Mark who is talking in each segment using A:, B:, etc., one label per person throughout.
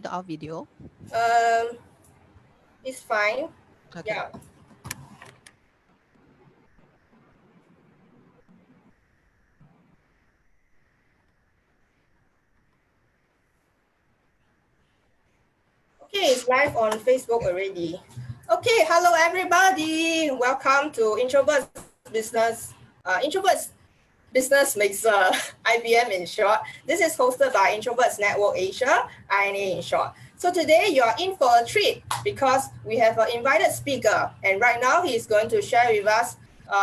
A: our video?
B: Um, it's fine.
A: Okay.
B: Yeah. Okay, it's live on Facebook already. Okay, hello everybody. Welcome to Introverts Business Mixer, IBM in short. This is hosted by Introverts Network Asia, INA in short. So today you are in for a treat because we have an invited speaker, and right now he is going to share with us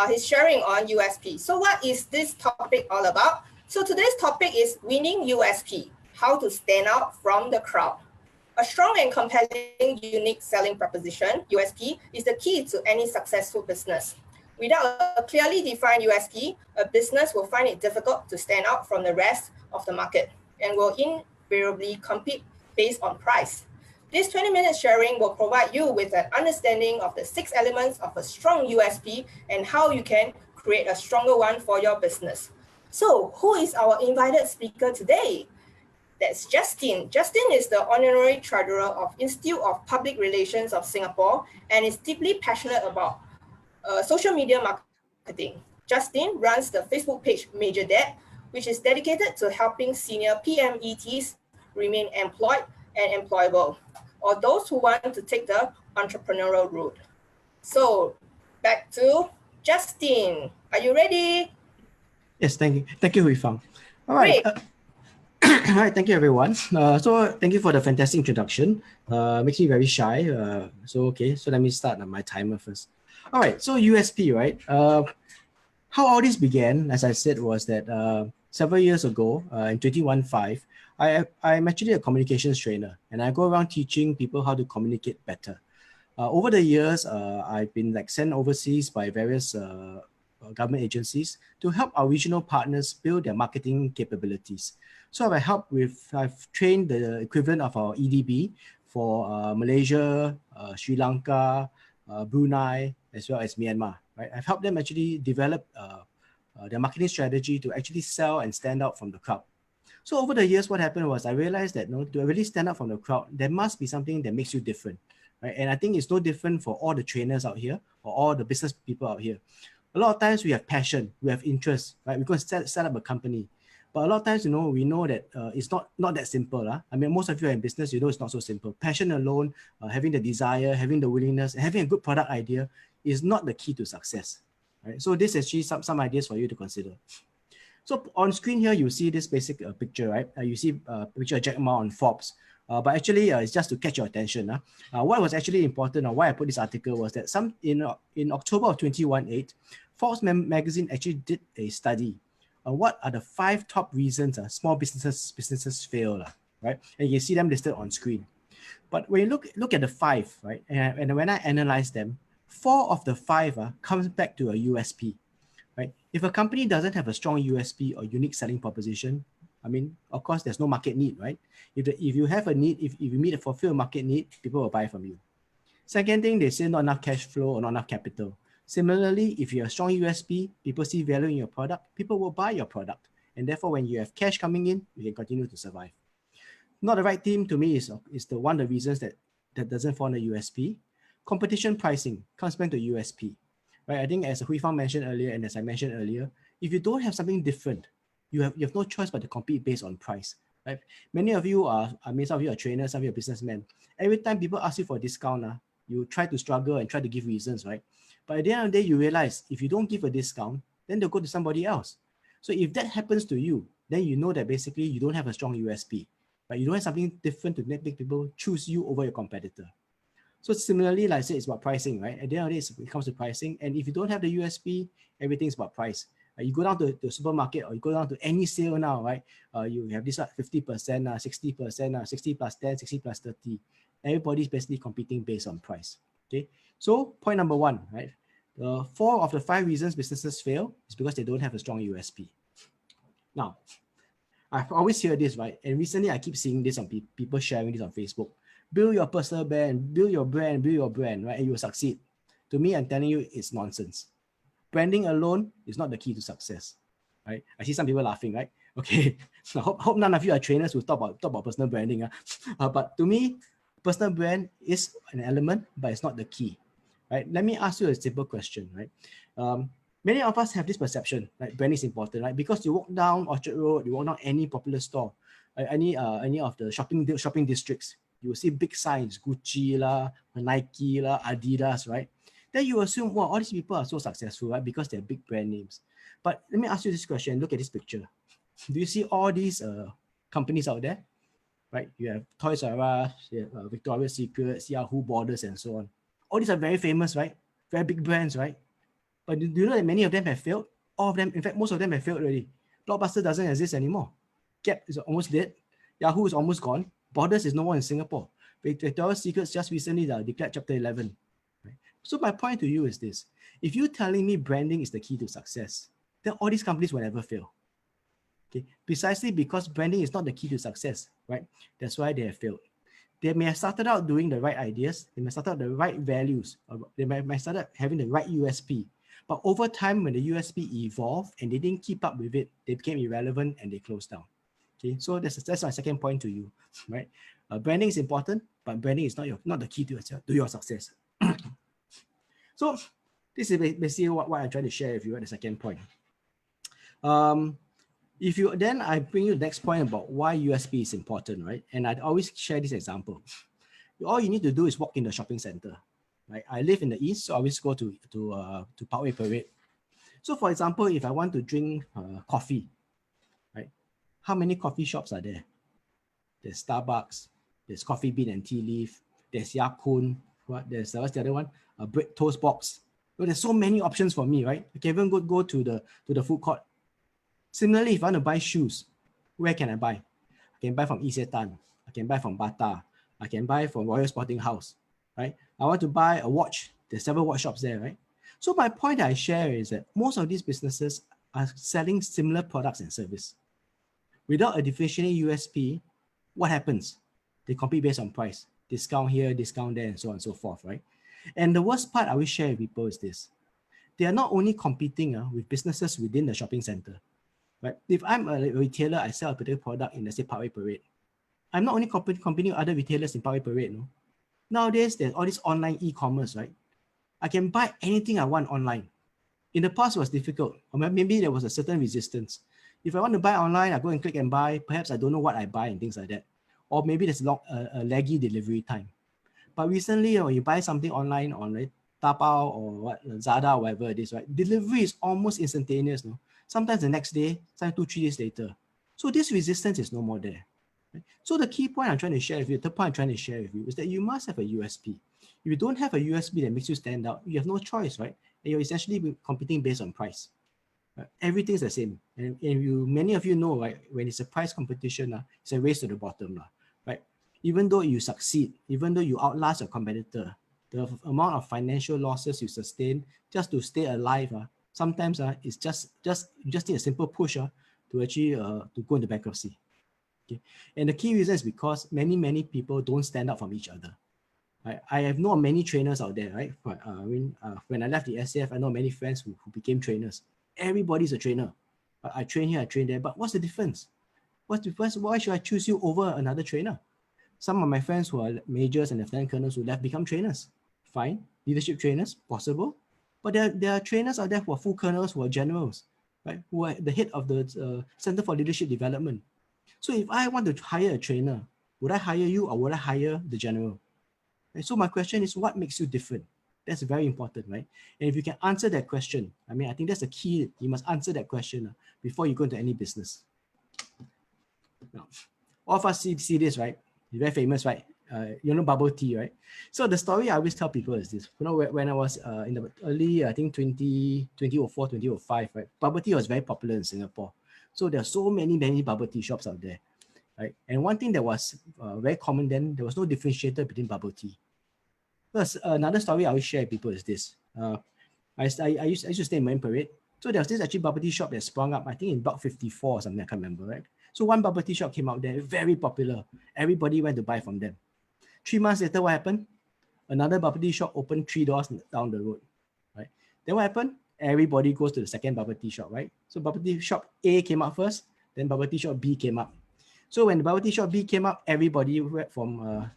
B: his sharing on USP. So what is this topic all about? So today's topic is winning USP, how to stand out from the crowd. A strong and compelling unique selling proposition, USP, is the key to any successful business. Without a clearly defined USP, a business will find it difficult to stand out from the rest of the market and will invariably compete based on price. This 20-minute sharing will provide you with an understanding of the 6 elements of a strong USP and how you can create a stronger one for your business. So, who is our invited speaker today? That's Justin. Justin is the Honorary Treasurer of Institute of Public Relations of Singapore and is deeply passionate about social media marketing. Justin runs the Facebook page Major Debt, which is dedicated to helping senior PMETs remain employed and employable, or those who want to take the entrepreneurial route. So, back to Justin. Are you ready?
C: Yes, thank you. Thank you, Hui Fang. All right.
B: Great.
C: All right, thank you, everyone. So thank you for the fantastic introduction. Makes me very shy. So let me start on my timer first. All right, so USP, right? How all this began, as I said, was that several years ago, in 2015, I'm actually a communications trainer, and I go around teaching people how to communicate better. Over the years, I've been sent overseas by various government agencies to help our regional partners build their marketing capabilities. So I've trained the equivalent of our EDB for Malaysia, Sri Lanka, Brunei, as well as Myanmar. Right, I've helped them actually develop their marketing strategy to actually sell and stand out from the crowd. So over the years, what happened was I realized that to really stand out from the crowd, there must be something that makes you different. Right? And I think it's no different for all the trainers out here or all the business people out here. A lot of times we have passion, we have interest, right? We're going to set up a company. But a lot of times, we know that it's not that simple. I mean, most of you are in business, it's not so simple. Passion alone, having the desire, having the willingness, having a good product idea is not the key to success. Right? So this is actually some ideas for you to consider. So on screen here, you see this basic picture, right? You see a picture of Jack Ma on Forbes. But actually, it's just to catch your attention. What was actually important, or why I put this article, was that in October of 2018, Forbes magazine actually did a study on what are the 5 top reasons small businesses fail, right? And you see them listed on screen. But when you look at the 5, right, and when I analyze them, 4 of the 5 comes back to a USP. Right? If a company doesn't have a strong USP or unique selling proposition, I mean, of course, there's no market need, right? If you have a need, if you meet a fulfill market need, people will buy from you. Second thing, they say not enough cash flow or not enough capital. Similarly, if you have a strong USP, people see value in your product, people will buy your product. And therefore, when you have cash coming in, you can continue to survive. Not the right team to me is the one of the reasons that doesn't fall under USP. Competition pricing comes back to USP. Right? I think as Hui Fang mentioned earlier, and as I mentioned earlier, if you don't have something different, you have no choice but to compete based on price. Right? Many of you some of you are trainers, some of you are businessmen. Every time people ask you for a discount, you try to struggle and try to give reasons, right? But at the end of the day, you realize if you don't give a discount, then they'll go to somebody else. So if that happens to you, then you know that basically you don't have a strong USP. Right? You don't have something different to make people choose you over your competitor. So similarly, like I said, it's about pricing, right? At the end of the day, it comes to pricing. And if you don't have the USP, everything's about price. You go down to the supermarket or you go down to any sale now, right? You have this 50%, 60%, 60 plus 10, 60 plus 30. Everybody's basically competing based on price. Okay. So point number 1, right? 4 of the 5 reasons businesses fail is because they don't have a strong USP. Now, I've always heard this, right? And recently I keep seeing this on people sharing this on Facebook. Build your personal brand, build your brand, right? And you will succeed. To me, I'm telling you, it's nonsense. Branding alone is not the key to success, right? I see some people laughing, right? Okay, so hope none of you are trainers who talk about personal branding. But to me, personal brand is an element, but it's not the key, right? Let me ask you a simple question, right? Many of us have this perception, right? Branding is important, right? Because you walk down Orchard Road, you walk down any popular store, any of the shopping districts, you will see big signs, Gucci lah, Nike lah, Adidas, right? Then you assume, well, all these people are so successful, right? Because they're big brand names. But let me ask you this question. Look at this picture. Do you see all these companies out there? Right? You have Toys R Us, Victoria's Secret, Yahoo, Borders, and so on. All these are very famous, right? Very big brands, right? But do you know that many of them have failed? All of them, in fact, most of them have failed already. Blockbuster doesn't exist anymore. Gap is almost dead. Yahoo is almost gone. Borders is no more in Singapore. Victoria's Secret just recently declared Chapter 11. Right? So my point to you is this. If you're telling me branding is the key to success, then all these companies will never fail. Okay, precisely because branding is not the key to success, right? That's why they have failed. They may have started out doing the right ideas, they may start out the right values, or they might start out having the right USP. But over time, when the USP evolved and they didn't keep up with it, they became irrelevant and they closed down. Okay, so that's my second point to you, right? Branding is important, but branding is not the key to your success. So this is basically what I'm trying to share with you at the second point. Then I bring you the next point about why USP is important, right? And I always share this example. All you need to do is walk in the shopping center, right? I live in the east, so I always go to Parkway Parade. So for example, if I want to drink coffee, right? How many coffee shops are there? There's Starbucks, there's Coffee Bean and Tea Leaf, there's Ya Kun, what's the other one? Toast Box. So there's so many options for me, right? I can even go to the food court. Similarly, if I want to buy shoes, where can I buy? I can buy from Isetan. I can buy from Bata. I can buy from Royal Sporting House, right? I want to buy a watch. There's several watch shops there, right? So my point that I share is that most of these businesses are selling similar products and service. Without a differentiating USP, what happens? They compete based on price. Discount here, discount there, and so on and so forth, right? And the worst part I will share with people is this. They are not only competing with businesses within the shopping center. Right? If I'm a retailer, I sell a particular product in, let's say, Parkway Parade. I'm not only competing with other retailers in Parkway Parade. No? Nowadays, there's all this online e-commerce, right? I can buy anything I want online. In the past, it was difficult. Or maybe there was a certain resistance. If I want to buy online, I go and click and buy. Perhaps I don't know what I buy and things like that. Or maybe there's a laggy delivery time. But recently, when you buy something online on Taobao or Zada, or whatever it is, right? Delivery is almost instantaneous. No? Sometimes the next day, sometimes 2-3 days later. So this resistance is no more there. Right? So the key point I'm trying to share with you, the point I'm trying to share with you is that you must have a USP. If you don't have a USP that makes you stand out, you have no choice, right? And you're essentially competing based on price. Right? Everything's the same. And many of you know, right, when it's a price competition, it's a race to the bottom, right? Even though you succeed, even though you outlast your competitor, the amount of financial losses you sustain just to stay alive, sometimes it's just you just need a simple push to actually to go into bankruptcy. Okay, and the key reason is because many people don't stand out from each other. Right? I have known many trainers out there, right? When I left the SAF, I know many friends who became trainers. Everybody's a trainer. I train here, I train there, but what's the difference? What's the difference? Why should I choose you over another trainer? Some of my friends who are majors and lieutenant colonels who left become trainers. Fine, leadership trainers, possible. But there are trainers out there who are full colonels, who are generals, right? Who are the head of the Center for Leadership Development. So if I want to hire a trainer, would I hire you or would I hire the general? Right? So my question is, what makes you different? That's very important, right? And if you can answer that question, I think that's the key. You must answer that question before you go into any business. Now, all of us see this, right? It's very famous, right? Bubble tea, right? So the story I always tell people is this. When I was in the early, I think 2004, 2005, right? Bubble tea was very popular in Singapore. So there are so many bubble tea shops out there, right? And one thing that was very common then, there was no differentiator between bubble tea. Plus, another story I always share with people is this. I used to stay in Marine Parade. So there was this actually bubble tea shop that sprung up, I think in Block 54 or something, I can't remember, right? So one bubble tea shop came out there, very popular. Everybody went to buy from them. 3 months later, what happened? Another bubble tea shop opened 3 doors down the road, right? Then what happened? Everybody goes to the second bubble tea shop, right? So bubble tea shop A came out first, Then bubble tea shop B came up. So when the bubble tea shop B came up, everybody from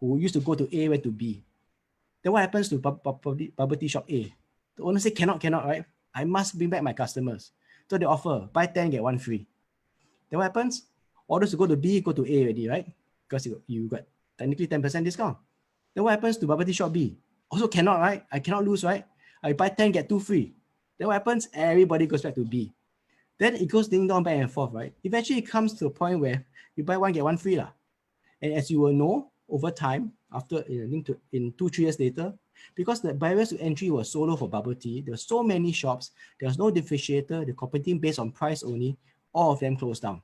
C: who used to go to A went to B. Then what happens to bubble tea shop A? The owner say, cannot, right? I must bring back my customers. So they offer, buy 10, get 1 free. Then what happens? Orders to go to B, go to A already, right? Because you got technically 10% discount. Then what happens to bubble tea shop B? Also cannot, right? I cannot lose, right? I buy 10, get 2 free. Then what happens? Everybody goes back to B. Then it goes ding dong back and forth, right? Eventually it comes to a point where you buy 1, get 1 free. And as you will know, over time, after in 2-3 years later, because the barriers to entry were so low for bubble tea, there were so many shops, there was no differentiator, they're competing based on price only, all of them closed down.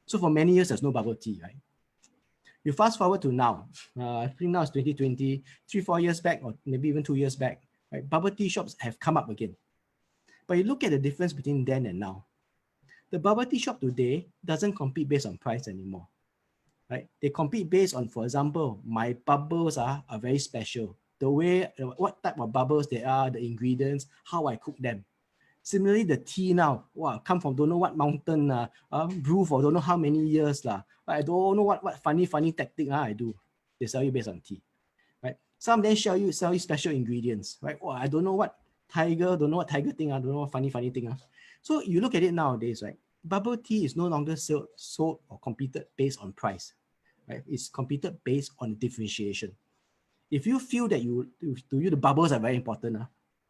C: So for many years, there's no bubble tea, right? You fast forward to now, I think now it's 2020, 3-4 years back, or maybe even 2 years back, right? Bubble tea shops have come up again. But you look at the difference between then and now. The bubble tea shop today doesn't compete based on price anymore, right? They compete based on, for example, my bubbles are very special. The way, what type of bubbles they are, the ingredients, how I cook them. Similarly, the tea now, wow, come from don't know what mountain, brew for don't know how many years. I don't know what funny tactic I do. They sell you based on tea, right? Some of them sell you special ingredients, right? Oh, I don't know what tiger thing, I don't know what funny thing. So you look at it nowadays, right? Bubble tea is no longer sold or competed based on price, right? It's competed based on differentiation. If you feel that to you the bubbles are very important,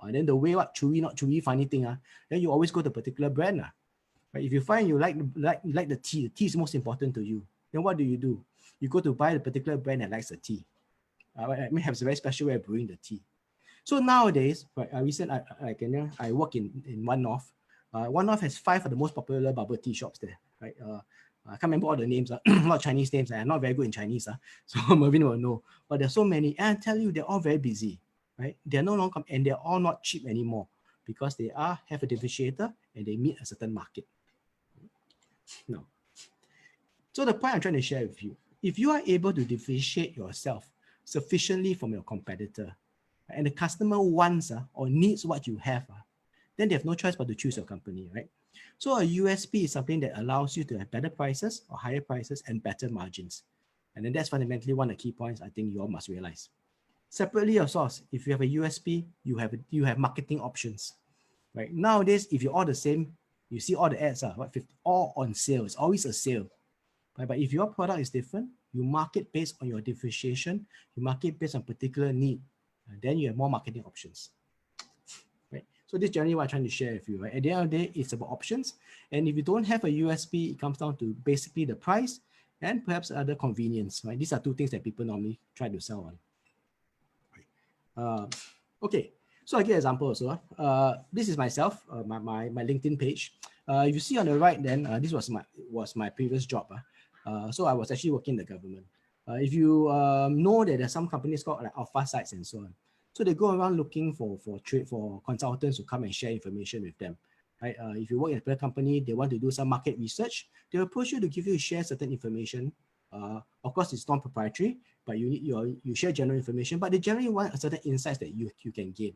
C: and then the way what chewy, not chewy, funny thing, then you always go to a particular brand. Right? If you find you like the tea is most important to you, then what do? You go to buy the particular brand that likes the tea. I mean, has a very special way of brewing the tea. So nowadays, right, I work in One North. One North has 5 of the most popular bubble tea shops there. Right? I can't remember all the names, a lot of Chinese names. I'm not very good in Chinese, so Mervin will know. But there's so many, and I tell you, they're all very busy. Right? They're no longer, and they're all not cheap anymore because they have a differentiator and they meet a certain market. No. So the point I'm trying to share with you, if you are able to differentiate yourself sufficiently from your competitor, and the customer wants or needs what you have, then they have no choice but to choose your company, right? So a USP is something that allows you to have better prices or higher prices and better margins. And then that's fundamentally one of the key points I think you all must realize. Separately, of course, if you have a USP, you have marketing options, right? Nowadays, if you're all the same, you see all the ads all on sale. It's always a sale, right? But if your product is different, you market based on your differentiation, you market based on particular need, and then you have more marketing options, right? So this is generally what I'm trying to share with you, right? At the end of the day, it's about options. And if you don't have a USP, it comes down to basically the price and perhaps other convenience, right? These are 2 things that people normally try to sell on. Okay, so I give an example also. This is myself, my LinkedIn page. If you see on the right, then this was my previous job. So I was actually working in the government. If you know that there's some companies called like alpha sites and so on, so they go around looking for consultants to come and share information with them. Right? If you work in a company, they want to do some market research, they will approach you to share certain information. Of course, it's non-proprietary, but you share general information, but they generally want a certain insights that you can gain.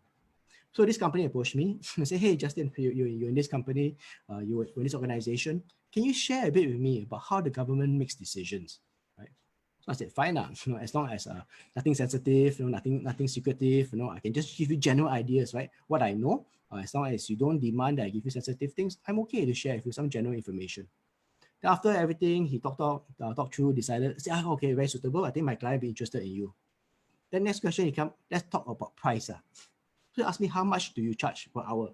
C: So this company approached me and said, hey, Justin, you're in this company, you're in this organization. Can you share a bit with me about how the government makes decisions? Right? So I said, fine, as long as nothing sensitive, nothing secretive, I can just give you general ideas, right? What I know, as long as you don't demand that I give you sensitive things, I'm okay to share with you some general information. Then after everything, he talked through, decided, say, okay, very suitable. I think my client will be interested in you. Then next question, let's talk about price. So he asked me, how much do you charge per hour?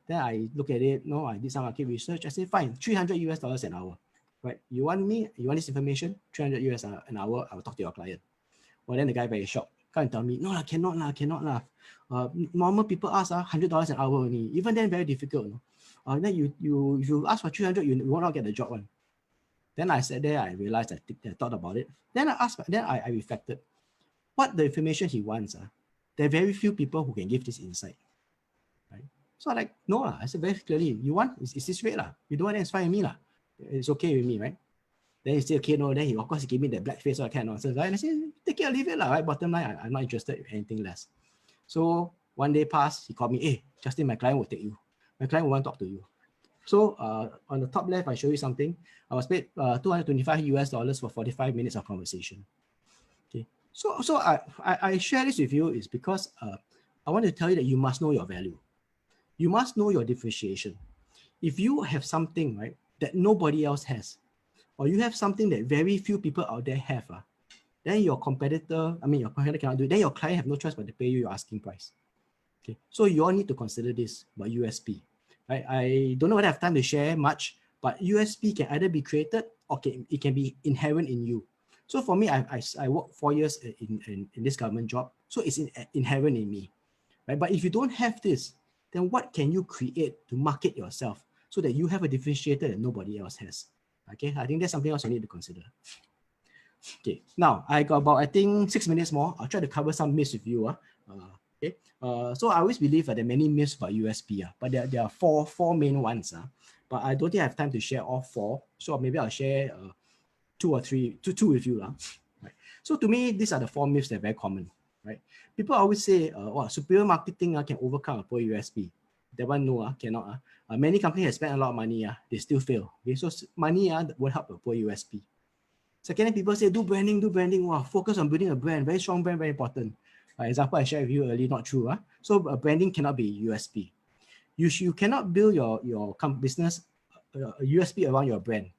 C: Then I look at it, I did some market research. I said, fine, $300 an hour. Right? You want this information? $300 an hour, I will talk to your client. Well, then the guy very shocked. Can't tell me, no, cannot. Normal people ask $100 an hour only. Even then, very difficult. Then if you ask for 300, you will not get the job one. Then I sat there, I realized, I thought about it. Then I reflected. What the information he wants, there are very few people who can give this insight. Right? So no, I said very clearly, you want, it's this rate. You don't want, it's fine with me. It's okay with me, right? Then he said, okay, no, then he, of course, he gave me that black face, all that kind of nonsense, right? And I said, take it or leave it, right? Bottom line, I'm not interested in anything less. So one day passed, he called me, hey, Justin, my client will take you. My client will want to talk to you. So on the top left, I show you something. I was paid $225 for 45 minutes of conversation. Okay. So I share this with you is because I want to tell you that you must know your value. You must know your differentiation. If you have something, right, that nobody else has, or you have something that very few people out there have, then your competitor cannot do it. Then your client have no choice but to pay you your asking price. Okay, so you all need to consider this about USP. Right? I don't know whether I have time to share much, but USP can either be created or it can be inherent in you. So for me, I worked 4 years in this government job, so it's inherent in me. Right? But if you don't have this, then what can you create to market yourself so that you have a differentiator that nobody else has? Okay, I think that's something else you need to consider. Okay, now I got about, I think, 6 minutes more. I'll try to cover some myths with you. So I always believe that there are many myths about USP, but there are four main ones. But I don't think I have time to share all four. So maybe I'll share two with you. Right. So to me, these are the four myths that are very common. Right? People always say, superior marketing can overcome a poor USP. That one, no, cannot. Many companies have spent a lot of money, they still fail. Okay? So money will help a poor USP. Second, people say, do branding. Wow, focus on building a brand. Very strong brand, very important. Example I shared with you earlier, not true. So branding cannot be USP. You cannot build your business USP around your brand,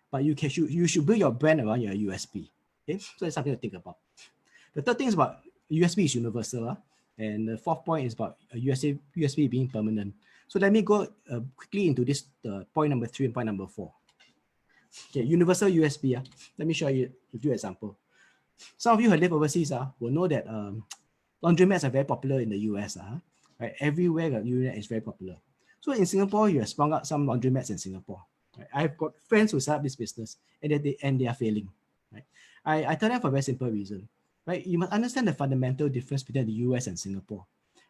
C: but you should build your brand around your USP. Okay, so it's something to think about. The third thing is about USP is universal, and the fourth point is about USP being permanent. So let me go quickly into this point number 3 and point number 4. Okay, universal USP. Let me show you a few example. Some of you who live overseas will know that laundromats are very popular in the US. Right? Everywhere the unit is very popular. So in Singapore, you have sprung out some laundromats in Singapore. Right? I've got friends who set up this business and they are failing. Right? I tell them for a very simple reason. Right? You must understand the fundamental difference between the US and Singapore.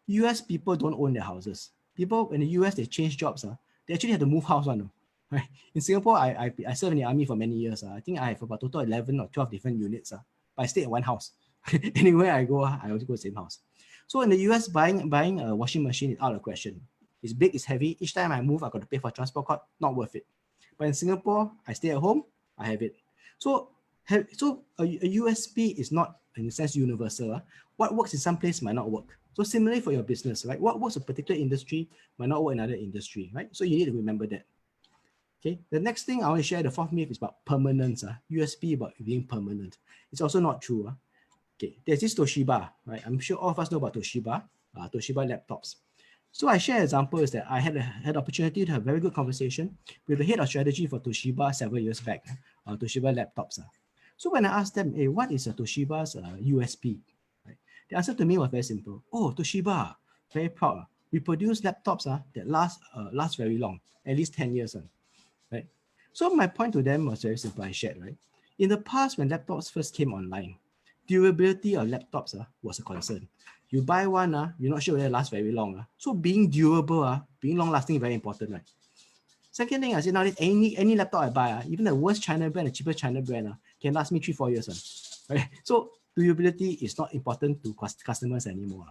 C: US people don't own their houses. People in the US, they change jobs. They actually have to move house. Right? In Singapore, I served in the army for many years. I think I have about total 11 or 12 different units. But I stay at one house. Anywhere I go, I always go to the same house. So in the US, buying a washing machine is out of the question. It's big, it's heavy. Each time I move, I got to pay for transport cost, not worth it. But in Singapore, I stay at home, I have it. So a USP is not, in a sense, universal. What works in some place might not work. So similarly for your business, right? What works in a particular industry might not work in another industry, right? So you need to remember that. Okay, the next thing I want to share, the fourth myth, is about permanence. USP about being permanent. It's also not true. Okay, there's this Toshiba, right? I'm sure all of us know about Toshiba laptops. So I share examples that I had opportunity to have very good conversation with the head of strategy for Toshiba several years back, Toshiba laptops. So when I asked them, hey, what is a Toshiba's USP? Right? The answer to me was very simple. Oh, Toshiba, very proud. We produce laptops that last very long, at least 10 years. Right? So my point to them was very simple. I shared, right? In the past, when laptops first came online, durability of laptops was a concern. You buy one, you're not sure whether it lasts very long. So being durable, being long-lasting is very important, right? Second thing, I said nowadays, any laptop I buy, even the worst China brand, the cheapest China brand, can last me 3-4 years. Right? So durability is not important to customers anymore.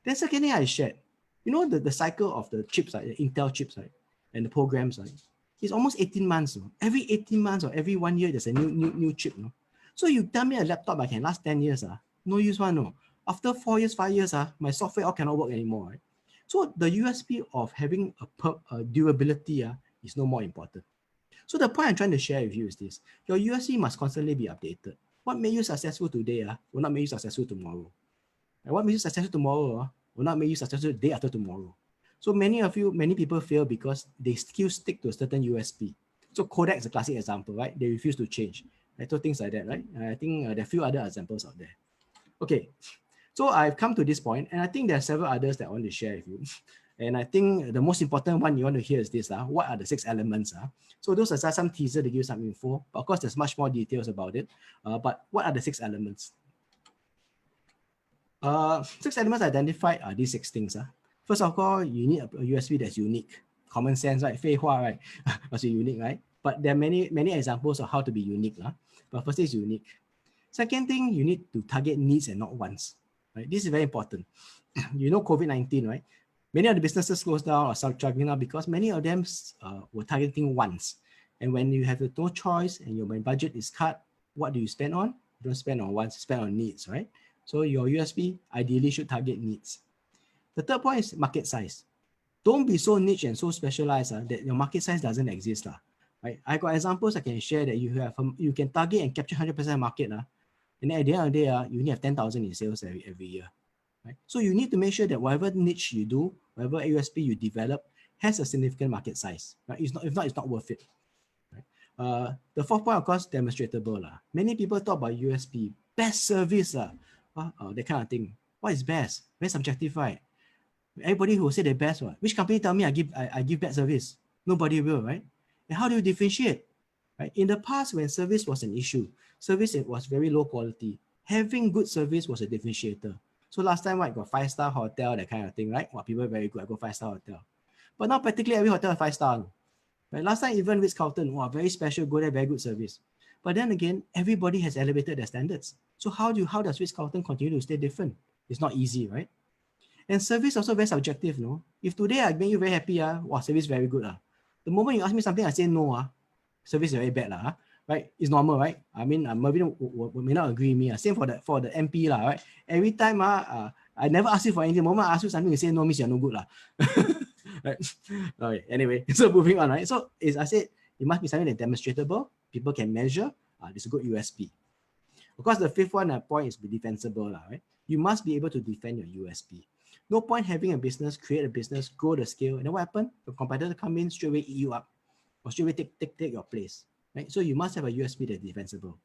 C: Then second thing I shared, you know the cycle of the chips, the Intel chips, right? And the programs, right? It's almost 18 months. Every 18 months or every 1 year, there's a new chip. So you tell me a laptop I can last 10 years. No use one. No. After 4 years, 5 years, my software all cannot work anymore. Right? So the USP of having a durability is no more important. So the point I'm trying to share with you is this. Your USP must constantly be updated. What made you successful today will not make you successful tomorrow. And what makes you successful tomorrow will not make you successful the day after tomorrow. So many people fail because they still stick to a certain USP. So Kodak is a classic example, right? They refuse to change. Right? So things like that, right? I think there are a few other examples out there. Okay, so I've come to this point, and I think there are several others that I want to share with you. And I think the most important one you want to hear is this. What are the 6 elements? So those are some teaser to give you some info. But of course, there's much more details about it. But what are the 6 elements? 6 elements identified are these 6 things. First of all, you need a USP that's unique. Common sense, right? 废话, right? Must be unique, right? But there are many examples of how to be unique. But first is unique. Second thing, you need to target needs and not wants. Right? This is very important. You know COVID-19, right? Many of the businesses closed down or start struggling now because many of them were targeting once. And when you have no choice and your budget is cut, what do you spend on? You don't spend on wants, you spend on needs, right? So your USP ideally should target needs. The third point is market size. Don't be so niche and so specialized that your market size doesn't exist. Right? I got examples I can share that you can target and capture 100% market. And at the end of the day, you only have 10,000 in sales every year. Right? So you need to make sure that whatever niche you do, whatever USP you develop, has a significant market size. Right? If not, it's not worth it. Right? The fourth point, of course, demonstratable. Many people talk about USP, best service, that kind of thing. What is best? Very subjective, right? Everybody who say the best, which company tell me I give bad service? Nobody will, right? And how do you differentiate? Right? In the past, when service was an issue, service was very low quality. Having good service was a differentiator. So last time, I got 5-star hotel, that kind of thing, right? People are very good. I go 5-star hotel. But now practically every hotel is 5-star. Right? Last time, even Ritz-Carlton, very special, go there, very good service. But then again, everybody has elevated their standards. So how does Ritz-Carlton continue to stay different? It's not easy, right? And service also very subjective, no? If today I make you very happy, service very good. The moment you ask me something, I say no, service is very bad, right? It's normal, right? I mean, Mervin may not agree with me. Same for the MP, right? Every time, I never ask you for anything. The moment I ask you something, you say no, means you're no good, right? Okay, anyway, so moving on, right? So as I said, it must be something that's demonstrable, people can measure. It's a good USP. Of course, the fifth point is be defensible, right? You must be able to defend your USP. No point having a business, create a business, grow the scale, and then what happen? The competitor come in, straight away eat you up, or straight away take your place, right? So you must have a USP that's defensible.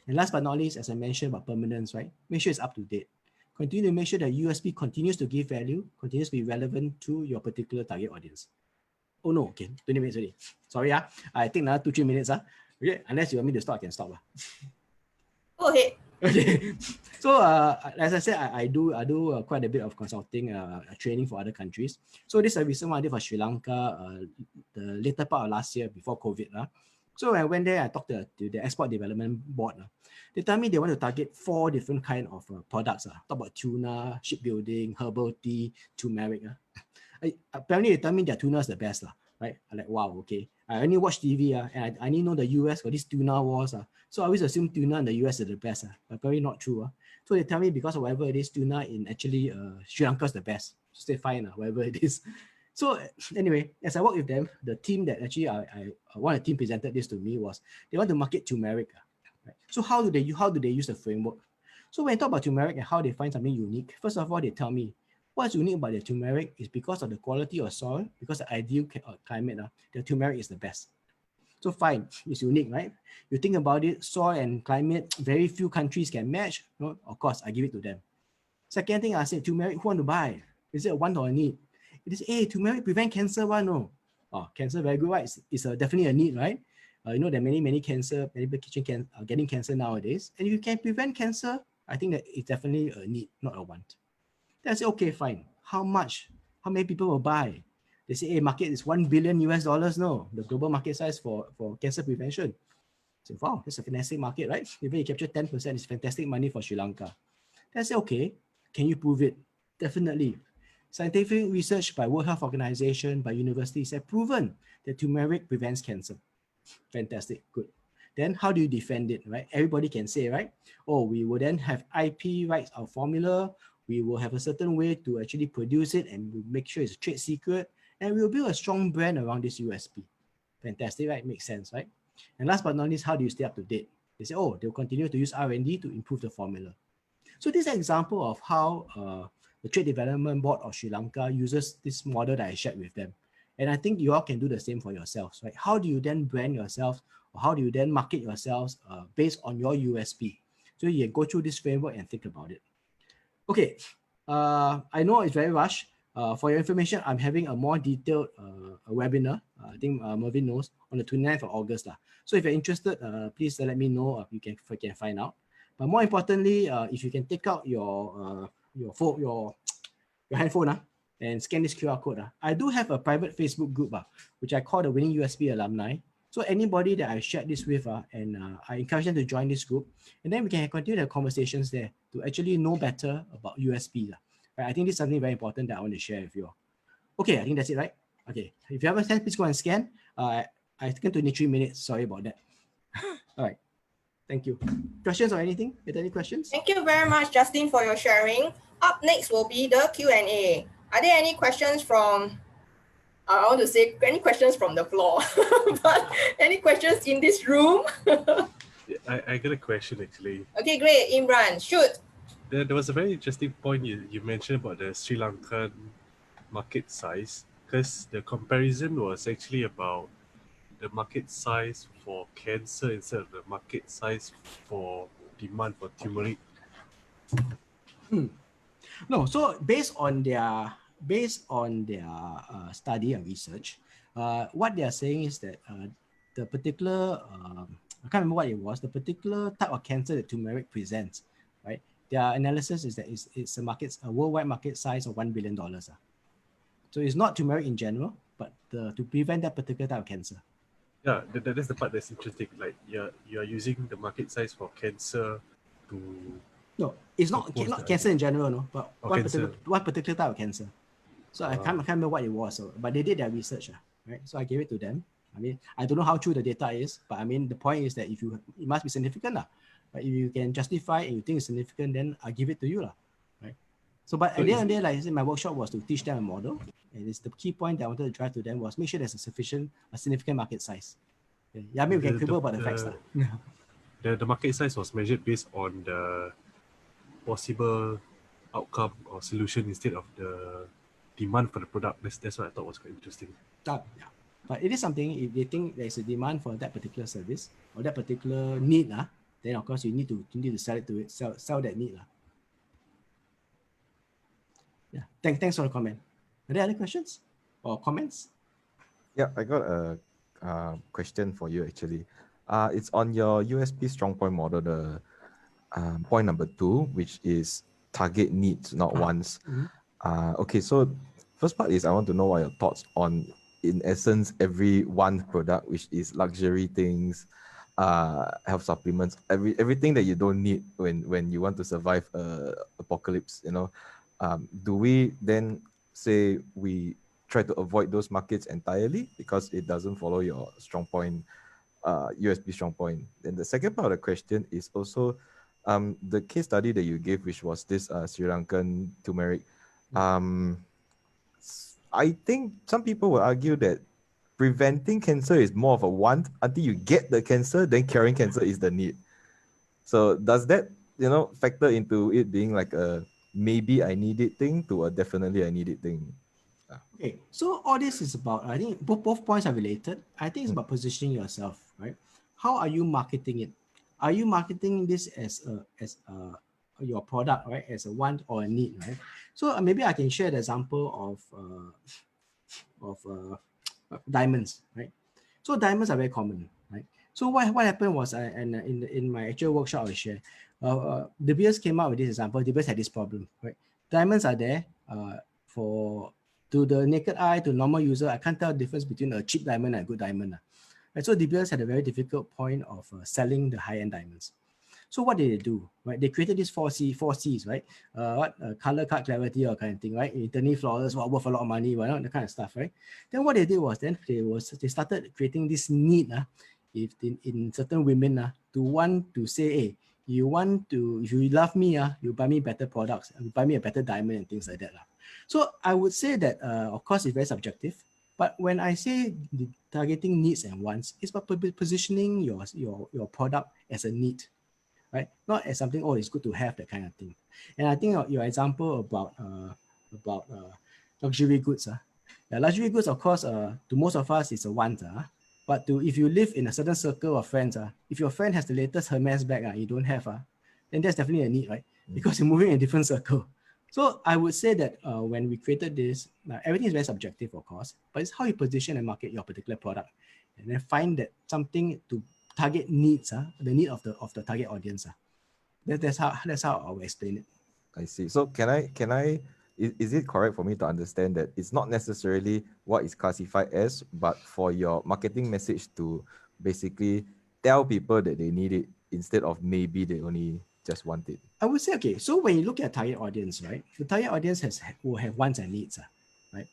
C: And last but not least, as I mentioned about permanence, right? Make sure it's up to date. Continue to make sure that USP continues to give value, continues to be relevant to your particular target audience. Oh no, okay, 20 minutes already. Sorry, I think another 2-3 minutes. Okay, unless you want me to stop, I can stop.
B: Go ahead.
C: Okay, so as I said, I do quite a bit of consulting, training for other countries. So this is a recent one I did for Sri Lanka, the later part of last year before COVID. So when I went there, I talked to the Export Development Board. They tell me they want to target 4 different kind of products. Talk about tuna, shipbuilding, herbal tea, turmeric. Apparently they tell me their tuna is the best. Right? I'm like, wow, okay. I only watch TV and I only know the US got these tuna wars. So I always assume tuna in the US is the best. But very not true. So they tell me because of whatever it is, tuna in actually Sri Lanka is the best. Stay fine, whatever it is. So anyway, as I work with them, the team that actually one of the team presented this to me was they want to market turmeric. Right? So how do they use the framework? So when I talk about turmeric and how they find something unique, first of all, they tell me what's unique about the turmeric is because of the quality of soil, because the ideal climate, the turmeric is the best. So fine, it's unique, right? You think about it, soil and climate, very few countries can match. No, of course, I give it to them. Second thing I said, turmeric, who want to buy? Is it a want or a need? It is, hey, turmeric prevent cancer, why no? Oh, cancer, very good, right? It's definitely a need, right? You know, there are many cancer, many people getting cancer nowadays. And if you can prevent cancer, I think that it's definitely a need, not a want. Then I say, okay, fine. How much? How many people will buy? They say, hey, market is $1 billion US. No, the global market size for cancer prevention. So, wow, that's a fantastic market, right? Even you capture 10%, it's fantastic money for Sri Lanka. Then I say, okay, can you prove it? Definitely. Scientific research by World Health Organization, by universities have proven that turmeric prevents cancer. Fantastic, good. Then how do you defend it, right? Everybody can say, right? Oh, we will then have IP rights, our formula. We will have a certain way to actually produce it and we'll make sure it's a trade secret. And we'll build a strong brand around this USP. Fantastic, right? Makes sense, right? And last but not least, how do you stay up to date? They say, oh, they'll continue to use R&D to improve the formula. So this is an example of how the Trade Development Board of Sri Lanka uses this model that I shared with them. And I think you all can do the same for yourselves, right? How do you then brand yourself, or how do you then market yourselves based on your USP? So you go through this framework and think about it. Okay, I know it's very rushed. For your information, I'm having a more detailed webinar. I think Mervin knows on the 29th of August. So if you're interested, please let me know if you can find out. But more importantly, if you can take out your handphone and scan this QR code. I do have a private Facebook group which I call the Winning USP Alumni. So anybody that I shared this with and I encourage them to join this group, and then we can continue the conversations there to actually know better about USP. Right? I think this is something very important that I want to share with you all. Okay, I think that's it, right? Okay. If you haven't sent, please go and scan. I taken 23 minutes. Sorry about that. All right. Thank you. Questions or anything? Any questions?
B: Thank you very much, Justin, for your sharing. Up next will be the Q&A. Are there any questions from, I want to say, any questions from the floor, but any questions in this room?
A: I got a question actually.
B: Okay, great. Imran, shoot.
A: There was a very interesting point you mentioned about the Sri Lankan market size, because the comparison was actually about the market size for cancer instead of the market size for demand for turmeric.
C: No, so based on their study and research, what they are saying is that the particular I can't remember what it was, the particular type of cancer that turmeric presents, right? Their analysis is that it's a worldwide market size of $1 billion. So it's not turmeric in general, but to prevent that particular type of cancer.
A: Yeah, that's the part that's interesting. Like you're using the market size for cancer to.
C: No, it's not cancer in general, no, but one particular type of cancer. So I can't remember what it was, but they did their research, right? So I gave it to them. I mean, I don't know how true the data is, but I mean, the point is that it must be significant, but if you can justify and you think it's significant, then I give it to you, right? So, but at the end of the day, like I said, my workshop was to teach them a model, and it's the key point that I wanted to drive to them was make sure there's a significant market size. Yeah, I mean, we can quibble about the facts.
A: The market size was measured based on the possible outcome or solution instead of the demand for the product. That's what I thought was quite interesting.
C: Yeah. But it is something, if they think there's a demand for that particular service or that particular need, then of course you need to sell that need. Yeah. Thanks for the comment. Are there other questions or comments?
D: Yeah, I got a question for you actually. It's on your USP strong point model, the point number 2, which is target needs, not wants. Okay, so first part is I want to know what your thoughts on, in essence, every one product, which is luxury things, health supplements, everything that you don't need when you want to survive apocalypse, do we then say we try to avoid those markets entirely because it doesn't follow your strong point, USB strong point? Then the second part of the question is also the case study that you gave, which was this Sri Lankan turmeric. I think some people will argue that preventing cancer is more of a want until you get the cancer, then curing cancer is the need. So does that, factor into it being like a maybe I need it thing to a definitely I need it thing?
C: Okay, so all this is about, I think both points are related. I think it's about positioning yourself, right? How are you marketing it? Are you marketing this as your product, right? As a want or a need, right? So maybe I can share the example of diamonds, right? So diamonds are very common, right? So what happened was, in my actual workshop I share, De Beers came out with this example. De Beers had this problem, right? Diamonds are there to the naked eye, to normal user, I can't tell the difference between a cheap diamond and a good diamond. Right? So De Beers had a very difficult point of selling the high-end diamonds. So what did they do? Right? They created these four C's, right? Color, cut, clarity, or kind of thing, right? Eternally flawless, worth a lot of money, that kind of stuff, right? Then what they did was they started creating this need, in certain women, to want to say, hey, if you love me, you buy me better products, you buy me a better diamond and things like that. So I would say that, of course, it's very subjective. But when I say targeting needs and wants, it's about positioning your product as a need, right? Not as something, it's good to have, that kind of thing. And I think your example about luxury goods, luxury goods, of course, to most of us, it's a want. But if you live in a certain circle of friends, if your friend has the latest Hermes bag, you don't have, then that's definitely a need, right? Because you're moving in a different circle. So I would say that when we created this, everything is very subjective, of course, but it's how you position and market your particular product, and then find that something to target needs, the need of the target audience. That's how I will explain it.
D: I see. So can I? Is it correct for me to understand that it's not necessarily what is classified as, but for your marketing message to basically tell people that they need it instead of maybe they only just want it?
C: I would say, okay, so when you look at target audience, right, the target audience will have wants and needs, right?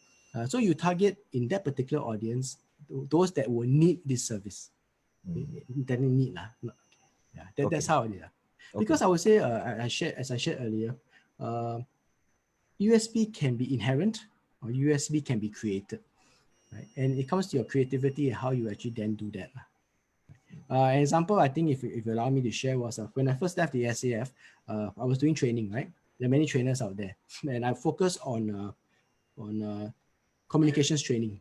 C: So you target in that particular audience those that will need this service. That need lah. Yeah, that's how it is. Because I would say, as I shared earlier, USP can be inherent or USP can be created, right? And it comes to your creativity and how you actually then do that. An example, I think if you allow me to share was when I first left the SAF, I was doing training, right? There are many trainers out there, and I focus on communications training,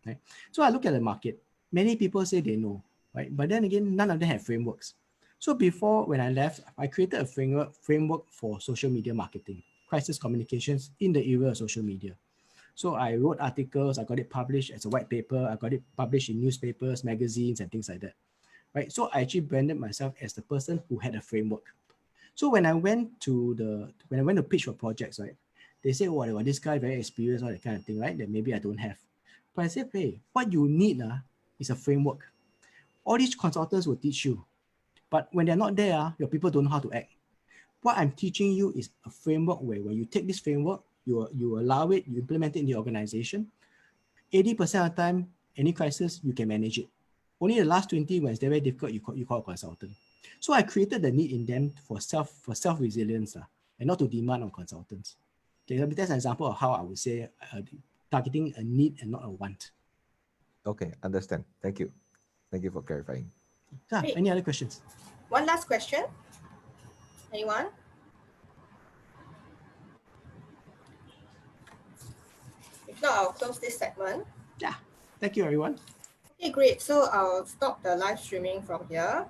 C: right? So I look at the market. Many people say they know, right? But then again, none of them have frameworks. So before, when I left, I created a framework for social media marketing, crisis communications in the area of social media. So I wrote articles, I got it published as a white paper, I got it published in newspapers, magazines, and things like that, right? So I actually branded myself as the person who had a framework. So when I went to pitch for projects, right, they say, oh, well, this guy very experienced, all that kind of thing, right? That maybe I don't have. But I said, hey, what you need is a framework. All these consultants will teach you. But when they're not there, your people don't know how to act. What I'm teaching you is a framework where when you take this framework, you allow it, you implement it in the organization. 80% of the time, any crisis, you can manage it. Only the last 20, when it's very difficult, you call a consultant. So I created the need in them for self-resilience and not to demand on consultants. Okay, that's an example of how I would say targeting a need and not a want.
D: Okay, understand. Thank you. Thank you for clarifying.
C: Any other questions?
B: One last question. Anyone? If not, I'll close this segment.
C: Yeah. Thank you, everyone.
B: Okay, great. So I'll stop the live streaming from here.